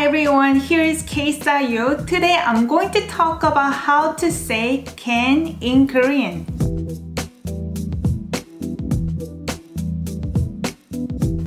everyone, here is KSTYLEYO. Today I'm going to talk about how to say can in Korean.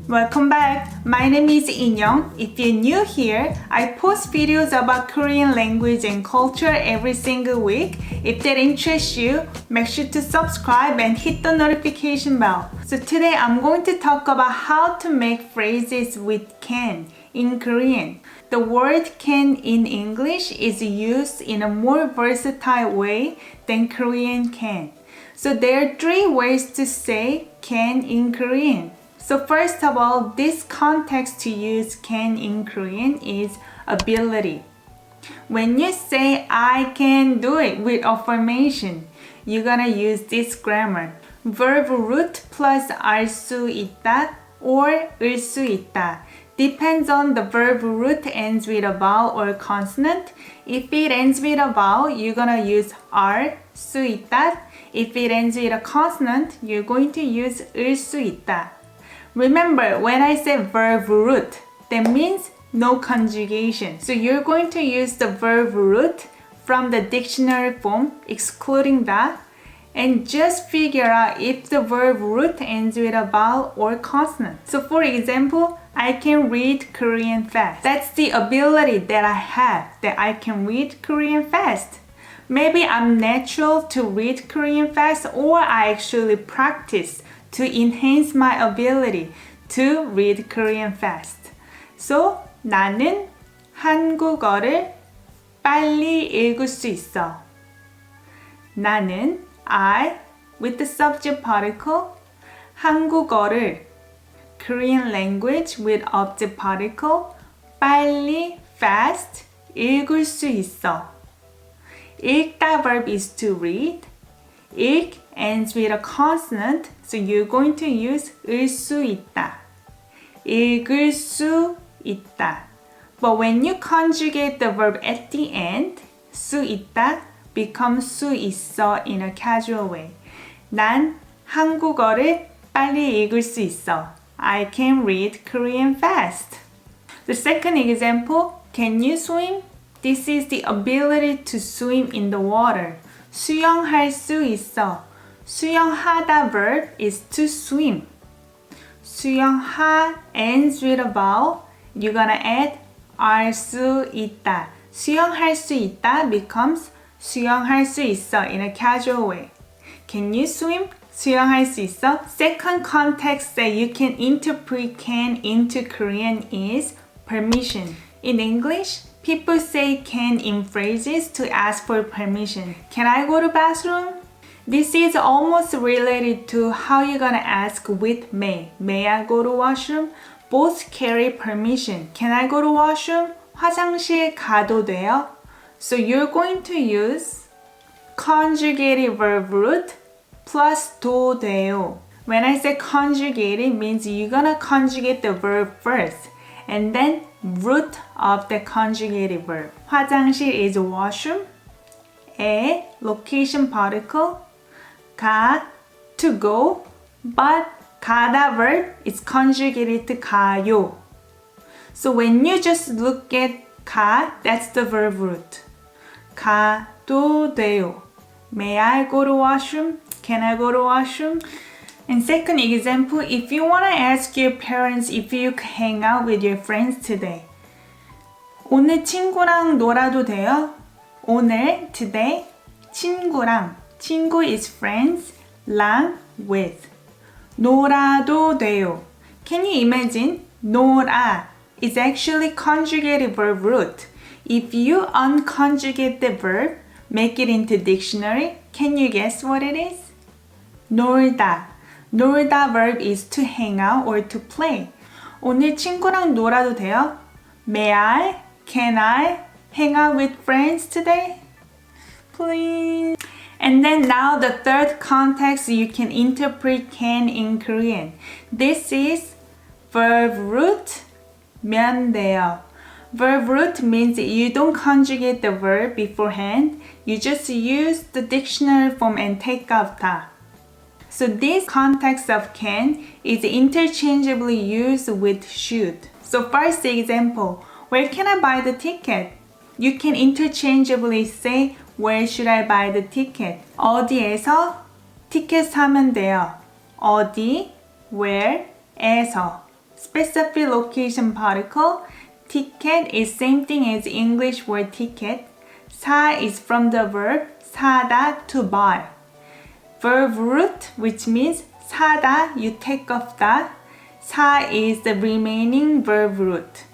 Welcome back. My name is Inyoung. If you're new here, I post videos about Korean language and culture every single week. If that interests you, make sure to subscribe and hit the notification bell. So today I'm going to talk about how to make phrases with can in Korean. The word can in English is used in a more versatile way than Korean can. So there are three ways to say can in Korean. So first of all, this context to use can in Korean is ability. When you say I can do it with affirmation, you're gonna use this grammar. Verb root plus 알 수 있다 or 을 수 있다. Depends on the verb root ends with a vowel or consonant. If it ends with a vowel, you're gonna use 알 수 있다. If it ends with a consonant, you're going to use 을 수 있다. Remember, when I say verb root, that means no conjugation. So you're going to use the verb root from the dictionary form, excluding that, and just figure out if the verb root ends with a vowel or consonant. So for example, I can read Korean fast. That's the ability that I have, that I can read Korean fast. Maybe I'm natural to read Korean fast, or I actually practice to enhance my ability to read Korean fast. So, 나는 한국어를 빨리 읽을 수 있어. 나는 I with the subject particle, 한국어를 Korean language with object particle, 빨리 fast 읽을 수 있어. 읽다 verb is to read. 읽 ends with a consonant, so you're going to use 을 수 있다. 읽을 수 있다. But when you conjugate the verb at the end, 수 있다 becomes 수 있어 in a casual way. 난 한국어를 빨리 읽을 수 있어. I can read Korean fast. The second example, can you swim? This is the ability to swim in the water. 수영할 수 있어. 수영하다 verb is to swim. 수영하 ends with a vowel. You're gonna add 알 수 있다. 수영할 수 있다 becomes 수영할 수 있어 in a casual way. Can you swim? 수영할 수 있어? Second context that you can interpret can into Korean is permission. In English, people say can in phrases to ask for permission. Can I go to bathroom? This is almost related to how you're gonna ask with may. May I go to washroom? Both carry permission. Can I go to washroom? 화장실 가도 돼요? So you're going to use conjugated verb root plus 도 돼요. When I say conjugated, means you're gonna conjugate the verb first and then root of the conjugated verb. 화장실 is washroom. 에 location particle. 가 to go, but 가다 verb is conjugated to 가요. So when you just look at 가, that's the verb root. 가도 돼요. May I go to washroom? Can I go to washroom? And second example, if you want to ask your parents if you hang out with your friends today. 오늘 친구랑 놀아도 돼요? 오늘, today, 친구랑. 친구 is friends, 랑 with. 놀아도 돼요. Can you imagine? 놀아 is actually conjugated verb root. If you unconjugate the verb, make it into dictionary, can you guess what it is? 놀다. 놀다 verb is to hang out or to play. 오늘 친구랑 놀아도 돼요? May I? Can I hang out with friends today? Please. And then now the third context you can interpret can in Korean. This is verb root 면 돼요. Verb root means you don't conjugate the verb beforehand. You just use the dictionary form and take out 다. So this context of can is interchangeably used with should. So first example, Where can I buy the ticket? You can interchangeably say Where should I buy the ticket? 어디에서 티켓 사면 돼요? 어디, where, 에서. Specific location particle. Ticket is same thing as English word ticket. 사 is from the verb 사다, to buy. Verb root, which means 사다, you take off that. 사 is the remaining verb root.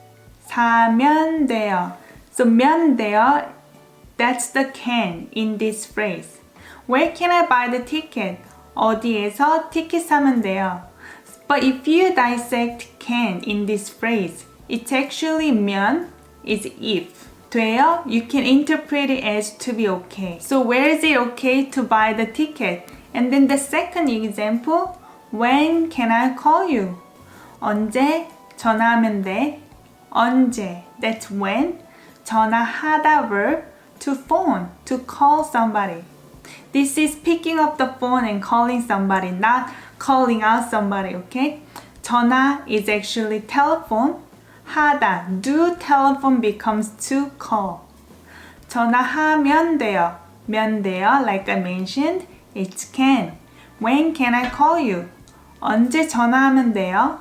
사면 돼요. So 면 돼요, that's the can in this phrase. Where can I buy the ticket? 어디에서 티켓 사면 돼요? But if you dissect can in this phrase, it's actually 면 is if. 돼요? You can interpret it as to be okay. So where is it okay to buy the ticket? And then the second example, when can I call you? 언제 전화하면 돼? 언제, that's when. 전화하다 verb, to phone, to call somebody. This is picking up the phone and calling somebody, not calling out somebody, okay? 전화 is actually telephone. 하다, do telephone becomes to call. 전화하면 돼요. 면 돼요, like I mentioned, it's can. When can I call you? 언제 전화하면 돼요?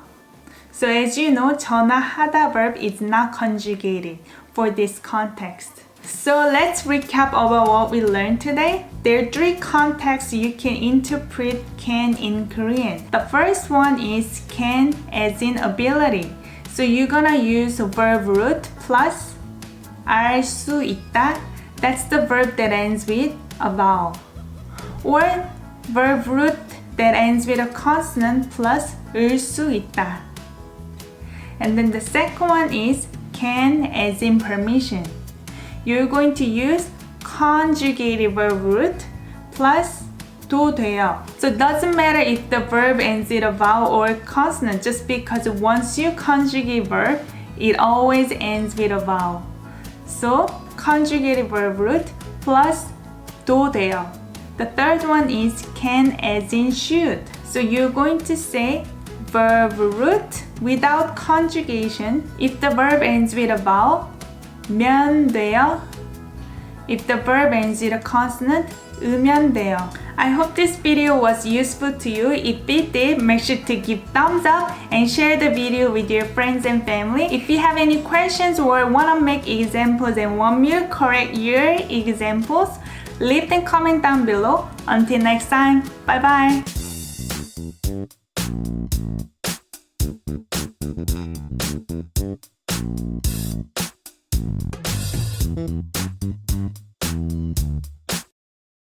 So as you know, 전화하다 verb is not conjugated for this context. So let's recap about what we learned today. There are three contexts you can interpret can in Korean. The first one is can as in ability. So you're gonna use verb root plus 알 수 있다. That's the verb that ends with a vowel. Or verb root that ends with a consonant plus 을 수 있다. And then the second one is can as in permission. You're going to use conjugated verb root plus 도 돼요. So it doesn't matter if the verb ends with a vowel or a consonant, just because once you conjugate verb, it always ends with a vowel. So conjugated verb root plus 도 돼요. The third one is can as in should. So you're going to say verb root without conjugation. If the verb ends with a vowel, 면 돼요. If the verb ends with a consonant, 으면 돼요. I hope this video was useful to you. If it did, make sure to give thumbs up and share the video with your friends and family. If you have any questions or want to make examples and want me to correct your examples, leave them comment down below. Until next time, bye bye.